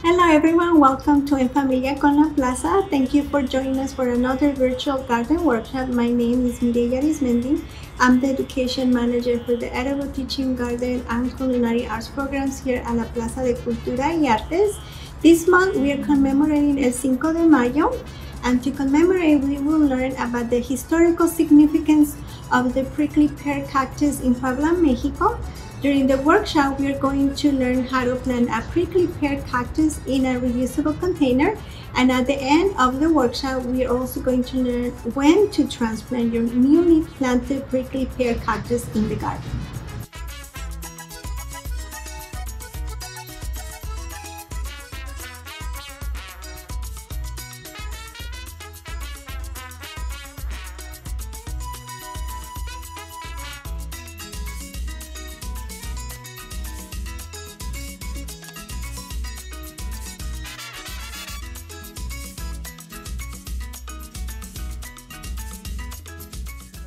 Hello everyone, welcome to En Familia con la Plaza. Thank you for joining us for another virtual garden workshop. My name is Mireya Arismendi. I'm the education manager for the Edible Teaching Garden and Culinary Arts programs here at la Plaza de Cultura y Artes. This month we are commemorating El Cinco de Mayo, and to commemorate we will learn about the historical significance of the prickly pear cactus in Puebla, Mexico. During the workshop, we are going to learn how to plant a prickly pear cactus in a reusable container. And at the end of the workshop, we are also going to learn when to transplant your newly planted prickly pear cactus in the garden.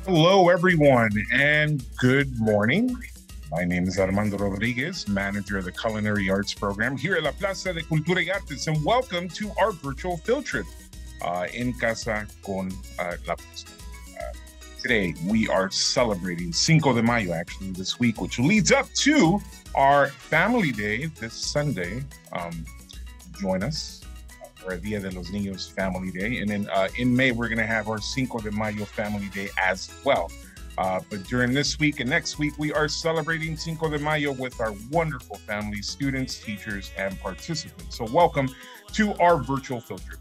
Hello, everyone, and good morning. My name is Armando Rodriguez, manager of the Culinary Arts program here at la Plaza de Cultura y Artes, and welcome to our virtual field trip in Casa con la Plaza. Today, we are celebrating Cinco de Mayo, actually, this week, which leads up to our Family Day this Sunday. Join us. Our Dia de los Niños Family Day. And then in May, we're going to have our Cinco de Mayo Family Day as well. But during this week and next week, we are celebrating Cinco de Mayo with our wonderful family, students, teachers, and participants. So welcome to our virtual field trip.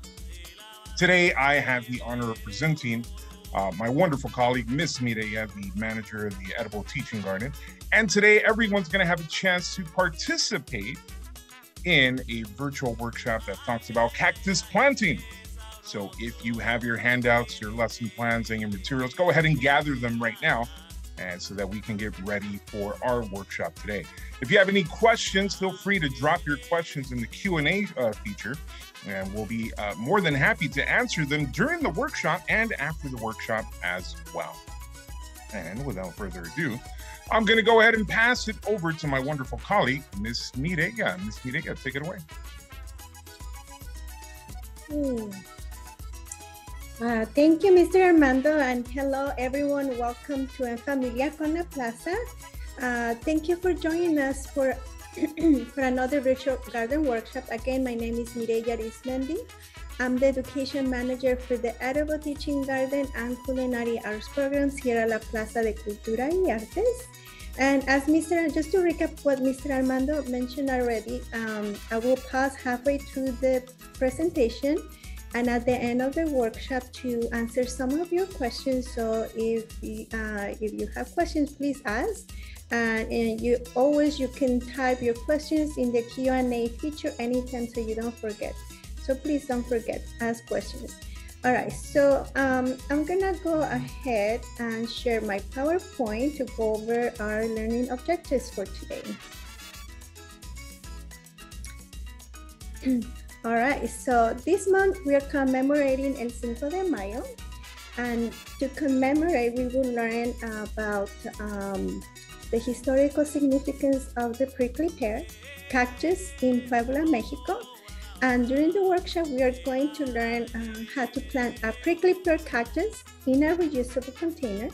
Today, I have the honor of presenting my wonderful colleague, Miss Mireya, the manager of the Edible Teaching Garden. And today, everyone's going to have a chance to participate in a virtual workshop that talks about cactus planting. So if you have your handouts, your lesson plans, and your materials, go ahead and gather them right now, and so that we can get ready for our workshop today. If you have any questions, feel free to drop your questions in the Q&A feature, and we'll be more than happy to answer them during the workshop and after the workshop as well. And without further ado, I'm going to go ahead and pass it over to my wonderful colleague, Miss Mireya. Miss Mireya, take it away. Thank you, Mr. Armando, and hello, everyone. Welcome to En Familia con la Plaza. Thank you for joining us for another virtual garden workshop. Again, my name is Mireya Arismendi. I'm the education manager for the Edible Teaching Garden and Culinary Arts programs here at la Plaza de Cultura y Artes. And as just to recap what Mr. Armando mentioned already, I will pause halfway through the presentation and at the end of the workshop to answer some of your questions. So if you have questions, please ask. And you can type your questions in the Q&A feature anytime so you don't forget. So please don't forget, ask questions. All right, so I'm gonna go ahead and share my PowerPoint to go over our learning objectives for today. All right, so this month we are commemorating El Cinco de Mayo. And to commemorate, we will learn about the historical significance of the prickly pear cactus in Puebla, Mexico. And during the workshop, we are going to learn how to plant a prickly pear cactus in a reusable container.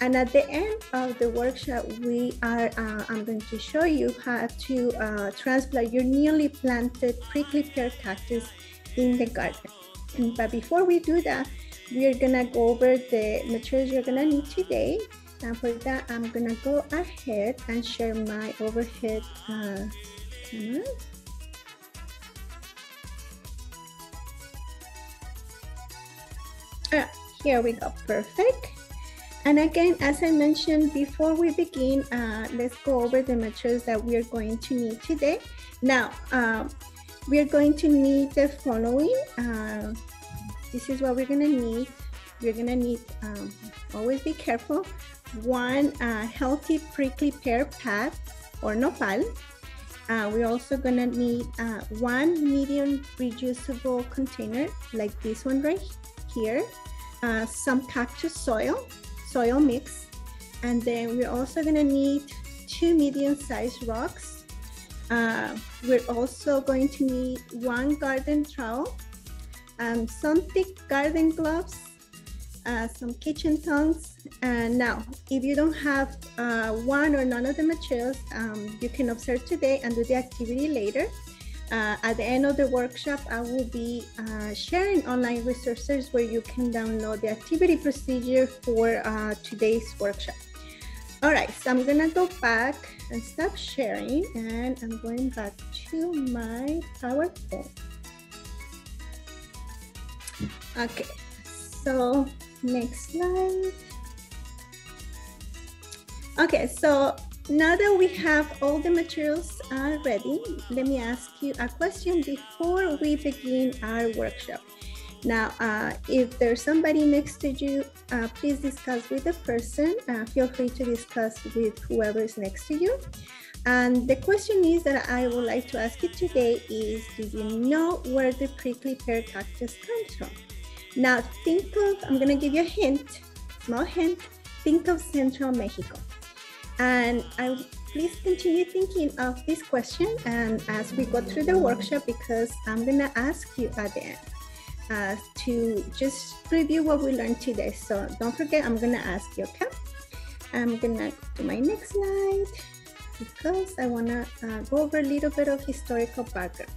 And at the end of the workshop, I'm going to show you how to transplant your newly planted prickly pear cactus in the garden. But before we do that, we are gonna go over the materials you're gonna need today. And for that, I'm gonna go ahead and share my overhead camera. Here we go, perfect. And again, as I mentioned before we begin, let's go over the materials that we are going to need today. Now, we are going to need the following. This is what we're gonna need. We're gonna need, always be careful, one healthy prickly pear pad or nopal. We're also gonna need one medium reusable container like this one right here, some cactus soil mix, and then we're also gonna need 2 medium-sized rocks, We're also going to need one garden trowel, some thick garden gloves, some kitchen tongs. And now, if you don't have one or none of the materials, you can observe today and do the activity later. At the end of the workshop, I will be sharing online resources where you can download the activity procedure for today's workshop. All right, so I'm gonna go back and stop sharing, and I'm going back to my PowerPoint. Okay, so next slide. Okay, so now that we have all the materials ready, let me ask you a question before we begin our workshop. Now, if there's somebody next to you, please discuss with the person. Feel free to discuss with whoever is next to you. And the question is that I would like to ask you today is, do you know where the prickly pear cactus comes from? Now, think of, I'm gonna give you a hint, small hint, think of Central Mexico. And please continue thinking of this question and as we go through the workshop, because I'm gonna ask you at the end to just review what we learned today. So don't forget, I'm gonna ask you, okay? I'm gonna go to my next slide because I wanna go over a little bit of historical background.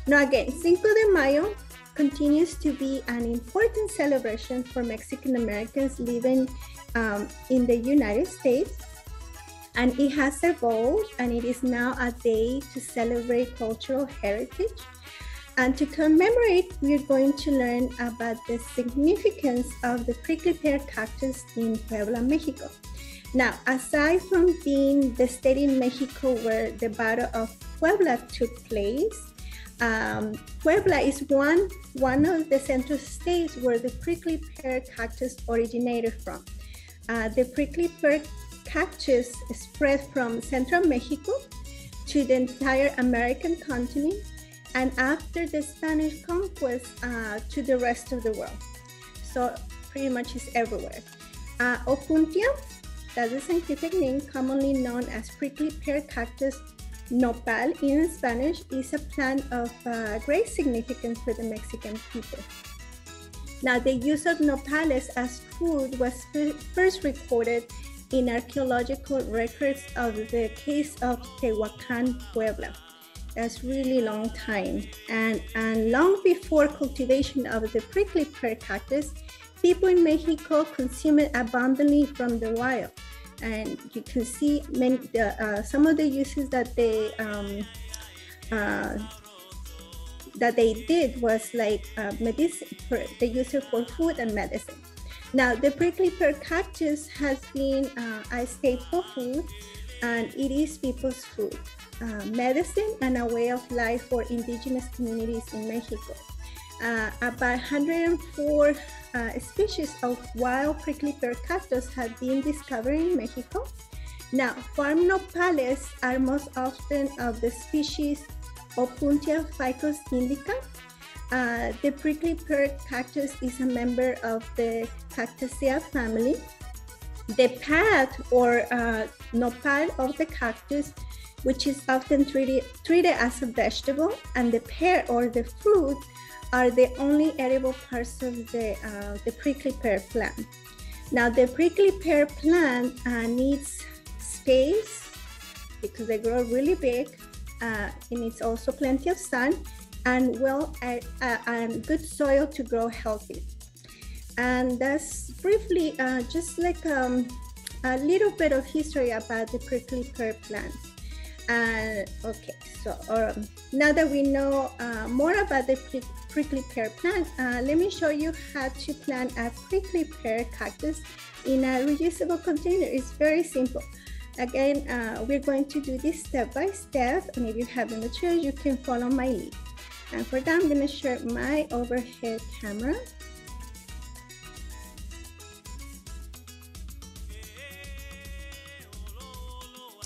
Now again, Cinco de Mayo continues to be an important celebration for Mexican Americans living in the United States. And it has evolved, and it is now a day to celebrate cultural heritage. And to commemorate, we're going to learn about the significance of the prickly pear cactus in Puebla, Mexico. Now, aside from being the state in Mexico where the Battle of Puebla took place, Puebla is one of the central states where the prickly pear cactus originated from. The prickly pear cactus spread from central Mexico to the entire American continent, and after the Spanish conquest to the rest of the world. So pretty much it's everywhere. Opuntia, that's the scientific name, commonly known as prickly pear cactus nopal in Spanish, is a plant of great significance for the Mexican people. Now, the use of nopales as food was first recorded in archaeological records of the case of Tehuacan, Puebla. That's really long time. And long before cultivation of the prickly pear cactus, people in Mexico consume it abundantly from the wild. And you can see some of the uses that they did was like medicine, they use it for food and medicine. Now, the prickly pear cactus has been a staple food, and it is people's food, medicine, and a way of life for indigenous communities in Mexico. About 104 species of wild prickly pear cactus have been discovered in Mexico. Now, farm nopales are most often of the species Opuntia ficus indica. The prickly pear cactus is a member of the Cactaceae family. The pad or nopal of the cactus, which is often treated as a vegetable, and the pear or the fruit are the only edible parts of the prickly pear plant. Now, the prickly pear plant needs space because they grow really big. It needs also plenty of sun and and good soil to grow healthy. And that's briefly just like a little bit of history about the prickly pear plant. Okay, so now that we know more about the prickly pear plant, let me show you how to plant a prickly pear cactus in a reusable container. It's very simple. Again, we're going to do this step by step, and if you have the materials, you can follow my lead. And for that, I'm going to share my overhead camera.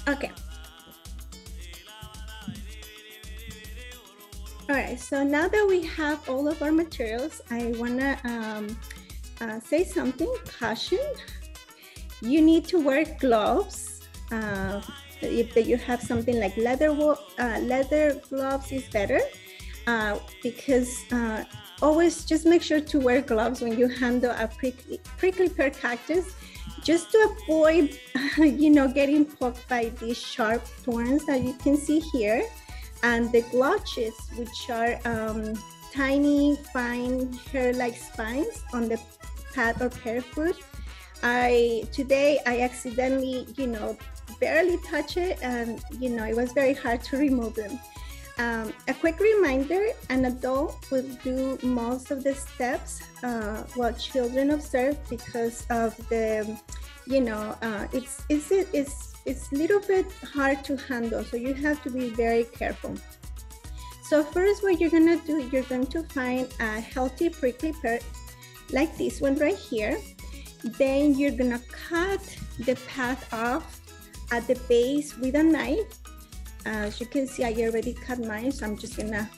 Okay. All right, so now that we have all of our materials, I wanna say something, caution. You need to wear gloves If you have something like leather gloves is better, because always just make sure to wear gloves when you handle a prickly pear cactus, just to avoid, getting poked by these sharp thorns that you can see here, and the glotches, which are tiny, fine hair-like spines on the pad or pear fruit. Today I accidentally, barely touch it, and it was very hard to remove them. A quick reminder: an adult will do most of the steps while children observe, because of the, it's a little bit hard to handle, so you have to be very careful. So first, what you're gonna do, you're going to find a healthy prickly pear like this one right here. Then you're gonna cut the path off at the base with a knife. As you can see, I already cut mine, so I'm just gonna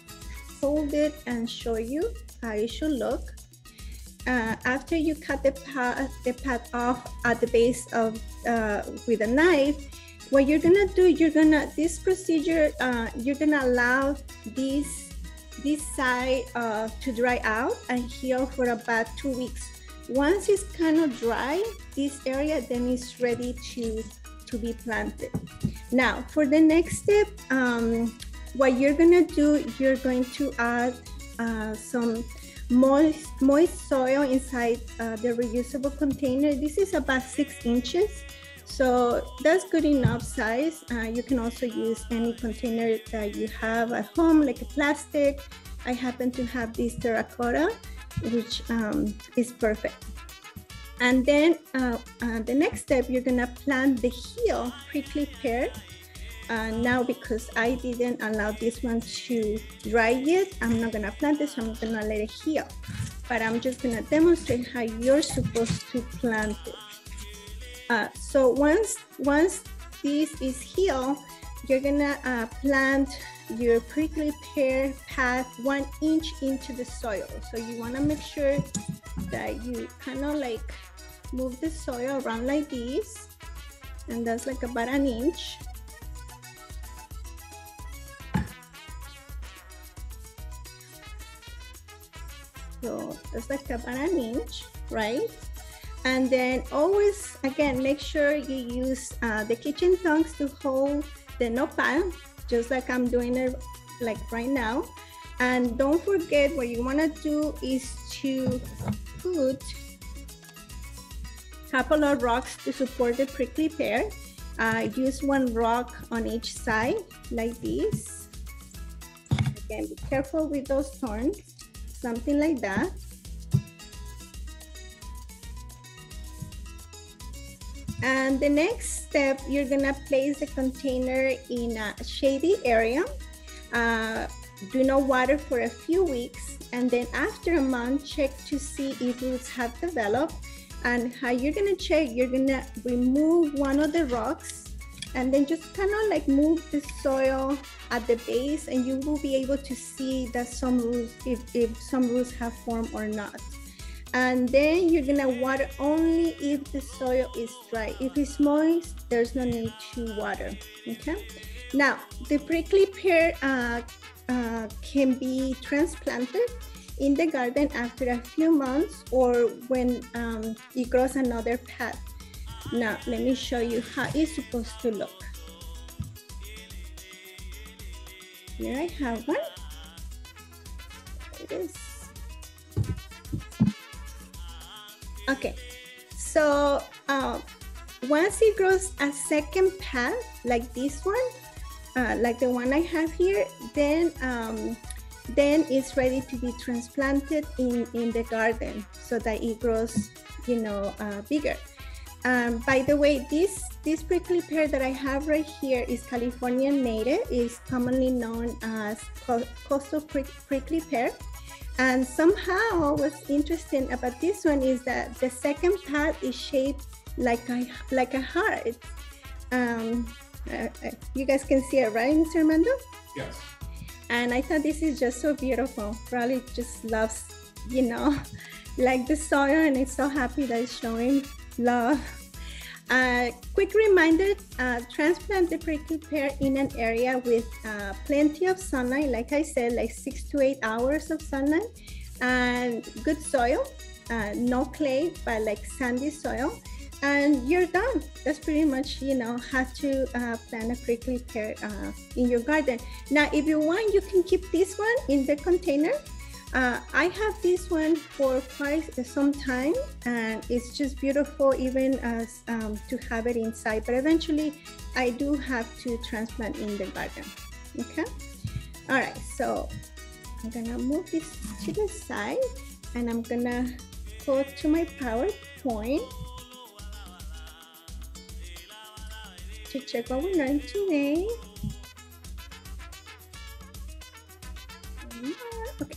hold it and show you how it should look. After you cut the path off at the base of with a knife, what you're gonna do, this procedure, you're gonna allow this side to dry out and heal for about 2 weeks. Once it's kind of dry, this area, then it's ready to be planted. Now, for the next step, what you're gonna do, you're going to add some moist soil inside the reusable container. This is about 6 inches, so that's good enough size. You can also use any container that you have at home, like a plastic. I happen to have this terracotta, which is perfect. And then the next step, you're gonna plant the heel prickly pear. Now, because I didn't allow this one to dry yet, I'm not gonna plant this, I'm gonna let it heal. But I'm just gonna demonstrate how you're supposed to plant it. So once this is healed, you're gonna plant your prickly pear path 1 inch into the soil. So you wanna make sure that you kind of like move the soil around like this, and that's like about 1 inch. So that's like about 1 inch, right? And then always, again, make sure you use the kitchen tongs to hold the nopal, just like I'm doing it like right now. And don't forget, what you wanna do is to put a couple of rocks to support the prickly pear. Use 1 rock on each side, like this. Again, be careful with those thorns, something like that. And the next step, you're gonna place the container in a shady area. Do not water for a few weeks, and then after a month, check to see if roots have developed. And how you're gonna check, you're gonna remove one of the rocks, and then just kind of like move the soil at the base, and you will be able to see that some roots, if some roots have formed or not. And then you're gonna water only if the soil is dry. If it's moist, there's no need to water, okay? Now, the prickly pear can be transplanted in the garden after a few months, or when it grows another path. Now, let me show you how it's supposed to look. Here I have one. There it is. Okay, so once it grows a second path, like this one, like the one I have here, then it's ready to be transplanted in the garden, so that it grows, bigger. By the way, this prickly pear that I have right here is Californian native. Is commonly known as coastal prickly pear. And somehow what's interesting about this one is that the second path is shaped like a heart. You guys can see it, right, Mr. Armando? Yes. And I thought this is just so beautiful. Probably just loves, like the soil, and it's so happy that it's showing love. Quick reminder, transplant the prickly pear in an area with plenty of sunlight, like I said, like 6 to 8 hours of sunlight, and good soil, no clay, but like sandy soil, and you're done. That's pretty much, you know, how to plant a prickly pear in your garden. Now, if you want, you can keep this one in the container. I have this one for quite some time, and it's just beautiful even as to have it inside, but eventually I do have to transplant in the garden. Okay, all right, so I'm gonna move this to the side, and I'm gonna go to my PowerPoint to check what we learned today. Okay.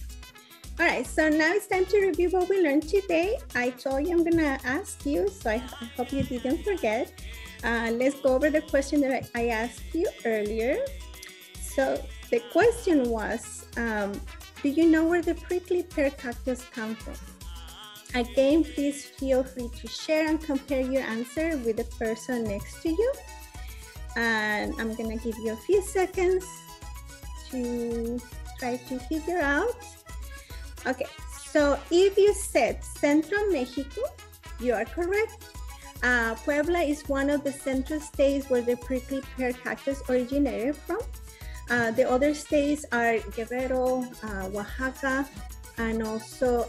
All right, so now it's time to review what we learned today. I told you I'm gonna ask you, so I hope you didn't forget. Let's go over the question that I asked you earlier. So the question was, do you know where the prickly pear cactus come from? Again, please feel free to share and compare your answer with the person next to you. And I'm gonna give you a few seconds to try to figure out. Okay, so if you said Central Mexico, you are correct. Puebla is one of the central states where the prickly pear cactus originated from. The other states are Guerrero, Oaxaca, and also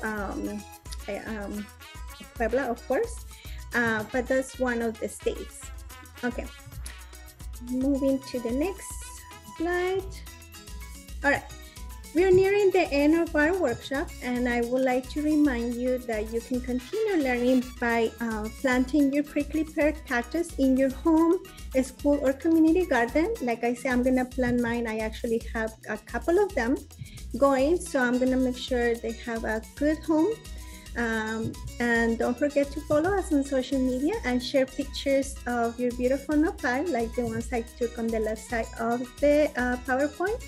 Puebla, of course, but that's one of the states. Okay, moving to the next slide. All right. We are nearing the end of our workshop, and I would like to remind you that you can continue learning by planting your prickly pear cactus in your home, a school, or community garden. Like I said, I'm gonna plant mine. I actually have a couple of them going, so I'm gonna make sure they have a good home. And don't forget to follow us on social media and share pictures of your beautiful nopal, like the ones I took on the left side of the PowerPoint.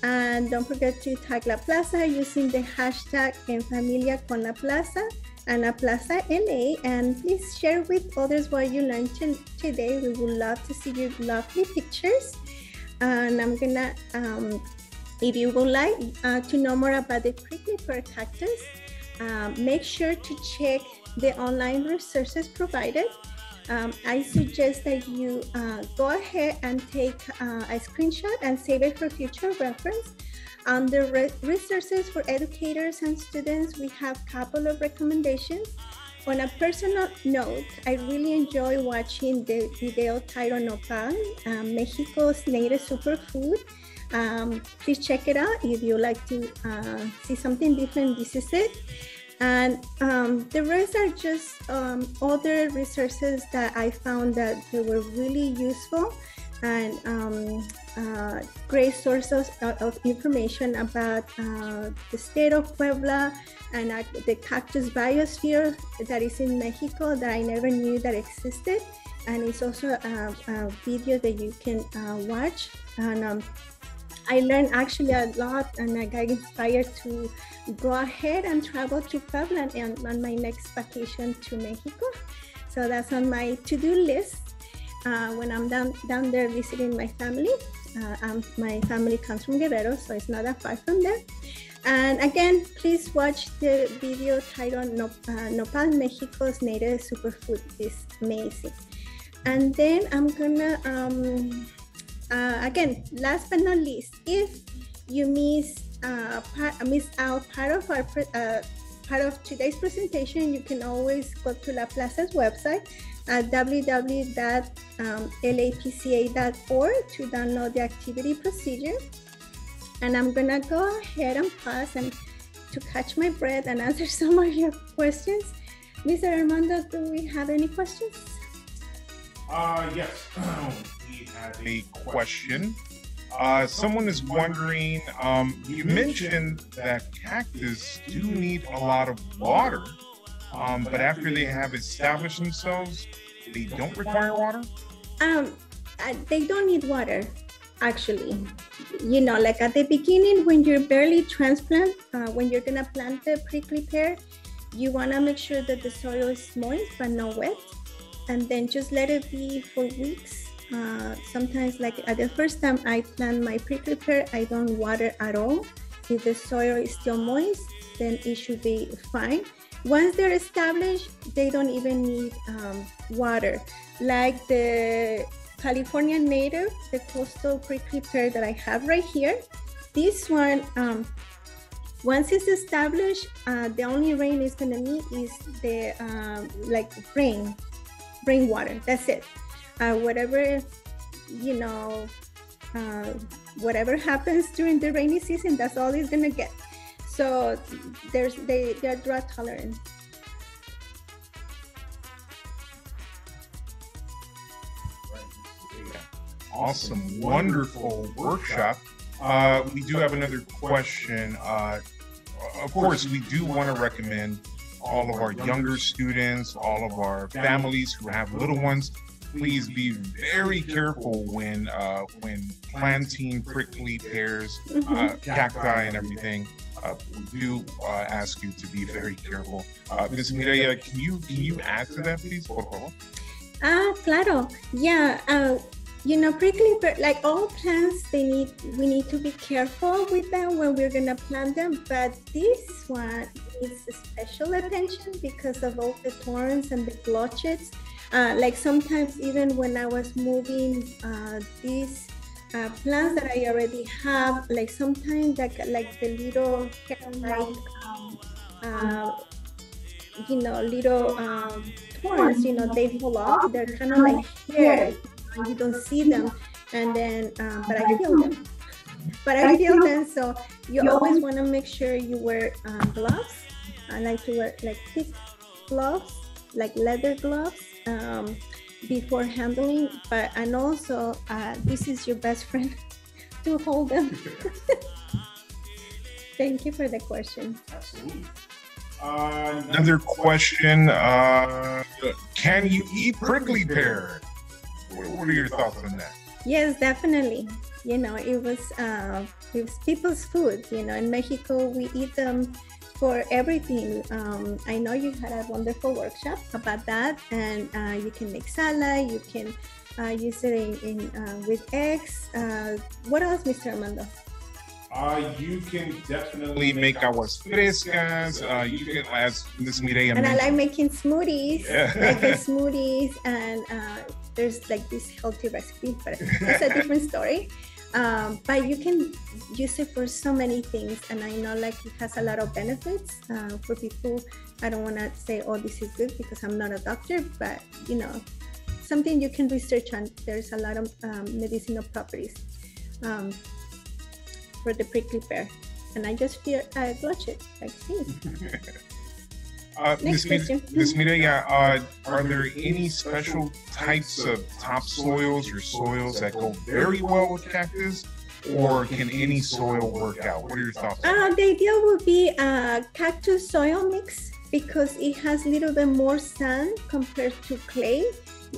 And don't forget to tag La Plaza using the hashtag En Familia con La Plaza and La Plaza LA. And please share with others what you learned today. We would love to see your lovely pictures. And I'm gonna, if you would like to know more about the prickly pear cactus, make sure to check the online resources provided. I suggest that you go ahead and take a screenshot and save it for future reference. Under resources for educators and students, we have a couple of recommendations. On a personal note, I really enjoy watching the video titled Nopal, Mexico's native superfood. Please check it out if you like to see something different. This is it. And the rest are just other resources that I found that they were really useful and great sources of information about the state of Puebla and the cactus biosphere that is in Mexico that I never knew that existed. And it's also a video that you can watch. And I learned actually a lot, and I got inspired to go ahead and travel to Puebla on my next vacation to Mexico. So that's on my to-do list when I'm down there visiting my family. My family comes from Guerrero, so it's not that far from there. And again, please watch the video titled Nopal, Mexico's native superfood. It's amazing. And then I'm gonna, again, last but not least, if you miss out part of our part of today's presentation, you can always go to La Plaza's website at www.lapca.org to download the activity procedure. And I'm gonna go ahead and pause and to catch my breath and answer some of your questions. Mr. Armando, do we have any questions? Yes, we have a question. Someone is wondering, you mentioned that cactus do need a lot of water, but after they have established themselves, they don't require water? They don't need water, actually. You know, like at the beginning, when you're barely transplant, when you're gonna plant the prickly pear, you wanna make sure that the soil is moist but not wet. and then just let it be for weeks. Sometimes, like at the first time I plant my prickly pear, I don't water at all. If the soil is still moist, then it should be fine. Once they're established, they don't even need water. Like the California native, the coastal prickly pear that I have right here, this one, once it's established, the only rain it's gonna need is the like rainwater. That's it. Whatever, you know, whatever happens during the rainy season, that's all it's gonna get. So they're drought tolerant. Awesome, wonderful workshop. We do have another question. Of course, we do want to recommend all of our younger students, all of our families who have little ones, please be very careful when planting prickly pears, cacti, and everything. We do ask you to be very careful. Ms. Mireya, can you add to that, please, por favor? Claro. Yeah. You know, prickly pear, like all plants, we need to be careful with them when we're gonna plant them. But this one needs special attention because of all the thorns and the blotches. Like sometimes even when I was moving these plants that I already have, like sometimes like the little you know, little thorns, you know, they fall off. They're kind of like here. You don't see them, and then but I feel them. So you always want to make sure you wear gloves. I like to wear like thick gloves, like leather gloves, before handling. And also this is your best friend to hold them. Thank you for the question. Absolutely. Another question: can you eat prickly pear? What are your thoughts on that? Yes, definitely. You know, it was people's food. You know, in Mexico, we eat them for everything. I know you had a wonderful workshop about that, and you can make salad. You can use it in with eggs. What else, Mr. Armando? You can definitely make aguas frescas. You can, as Ms. Mireya and I like making smoothies, yeah. like the smoothies, and there's like this healthy recipe, but it's a different story. But you can use it for so many things, and I know like it has a lot of benefits for people. I don't want to say, oh, this is good because I'm not a doctor, but you know, something you can research on. There's a lot of medicinal properties for the prickly pear, and I just feel I watch it like see. Next question. Ms. Mireya, are there any special types of topsoils or soils that go very well with cactus, or can any soil work out? What are your thoughts? The ideal would be a cactus soil mix because it has a little bit more sand compared to clay.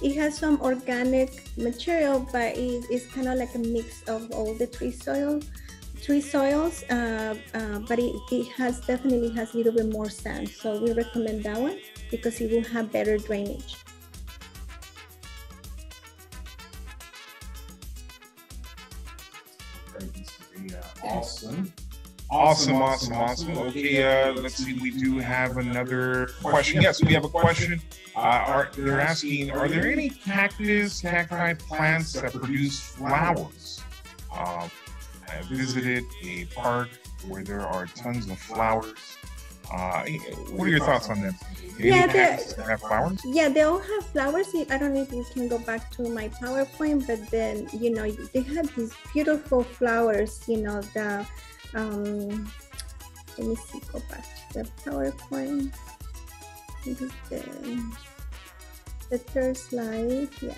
It has some organic material, but it's kind of like a mix of all the three soils, but it definitely has a little bit more sand. So we recommend that one because it will have better drainage. Awesome. Okay, let's see. We do have another question. Yes, we have a question. They're asking, are there any cacti plants that produce flowers? I visited a park where there are tons of flowers. What are your thoughts on that? Yeah, they have flowers? Yeah, they all have flowers. I don't know if we can go back to my PowerPoint, but then, you know, they have these beautiful flowers, you know, let me see, go back to the PowerPoint. This is the third slide, yeah.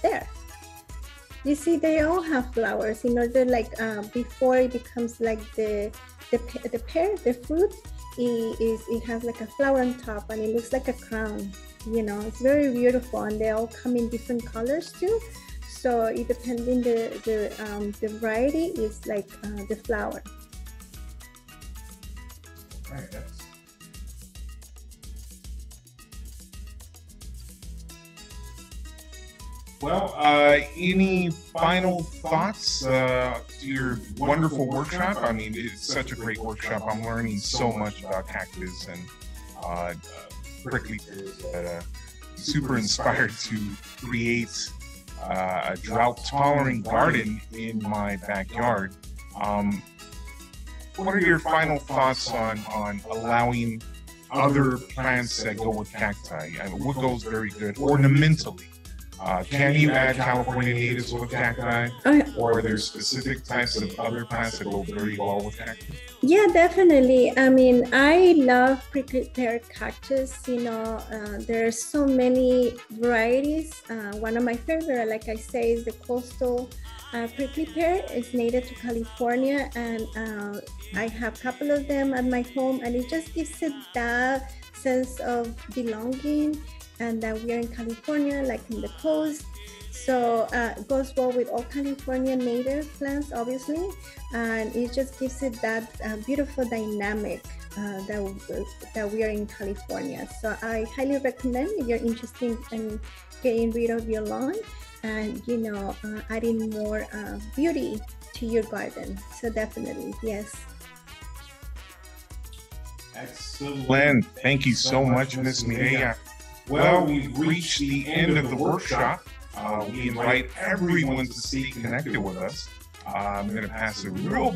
There. You see, they all have flowers in order, like before it becomes like the pear, the fruit, it has like a flower on top and it looks like a crown. You know, it's very beautiful, and they all come in different colors too. So it depending the variety is like the flower. Right, Well, any final thoughts to your wonderful workshop? I mean, it's such a great workshop. I'm learning so much about cactus and prickly pears. Super inspired to create a drought-tolerant garden in my backyard. What are your final thoughts on allowing other plants that go with cacti? I mean, what goes very good ornamentally? Can you add California natives with cacti? Or are there specific types of other plants that go very well with cacti? Yeah, definitely. I mean, I love prickly pear cactus. You know, there are so many varieties. One of my favorite, like I say, is the coastal prickly pear. It's native to California, and I have a couple of them at my home, and it just gives it that sense of belonging, and that we are in California, like in the coast. So it goes well with all California native plants, obviously, and it just gives it that beautiful dynamic that we are in California. So I highly recommend, if you're interested in getting rid of your lawn and, you know, adding more beauty to your garden. So definitely, yes. Excellent. Thank you so much, Ms. Mireya. Well, we've reached the end of the workshop. We invite everyone to stay connected with us. I'm going to pass it real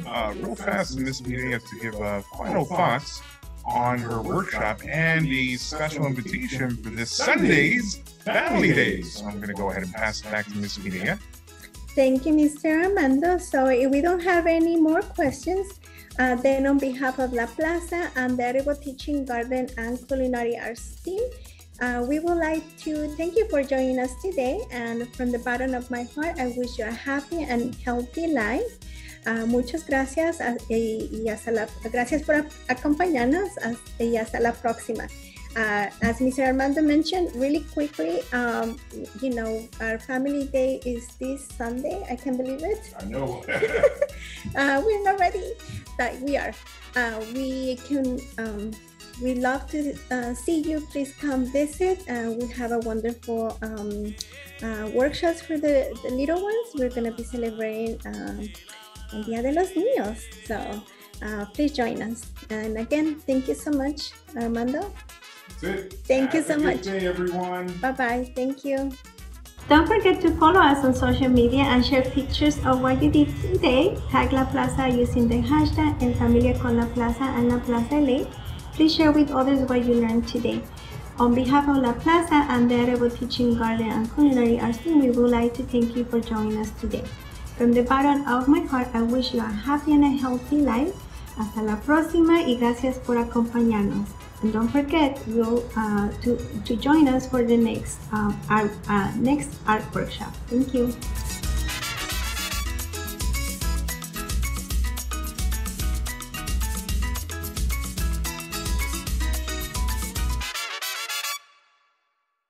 fast to Ms. Mireya to give final thoughts on her workshop and a special invitation for this Sunday's Family Days. So I'm going to go ahead and pass it back to Ms. Mireya. Thank you, Mr. Armando. So if we don't have any more questions, then on behalf of La Plaza and the Edible Teaching Garden and Culinary Arts team, we would like to thank you for joining us today, and from the bottom of my heart, I wish you a happy and healthy life. Muchas gracias gracias por acompañarnos y hasta la próxima. As Mr. Armando mentioned, really quickly, you know, our family day is this Sunday. I can't believe it. I know. We're not ready, but we are. We love to see you. Please come visit. We have a wonderful workshops for the little ones. We're going to be celebrating El Día de los Niños. So please join us. And again, thank you so much, Armando. That's it. Thank you so much. Good day, everyone. Bye-bye. Thank you. Don't forget to follow us on social media and share pictures of what you did today. Tag La Plaza using the hashtag En Familia con La Plaza and La Plaza LA. Please share with others what you learned today. On behalf of La Plaza and the Edible Teaching Garden and Culinary Arts team, we would like to thank you for joining us today. From the bottom of my heart, I wish you a happy and a healthy life. Hasta la próxima y gracias por acompañarnos. And don't forget to join us for the next art workshop. Thank you.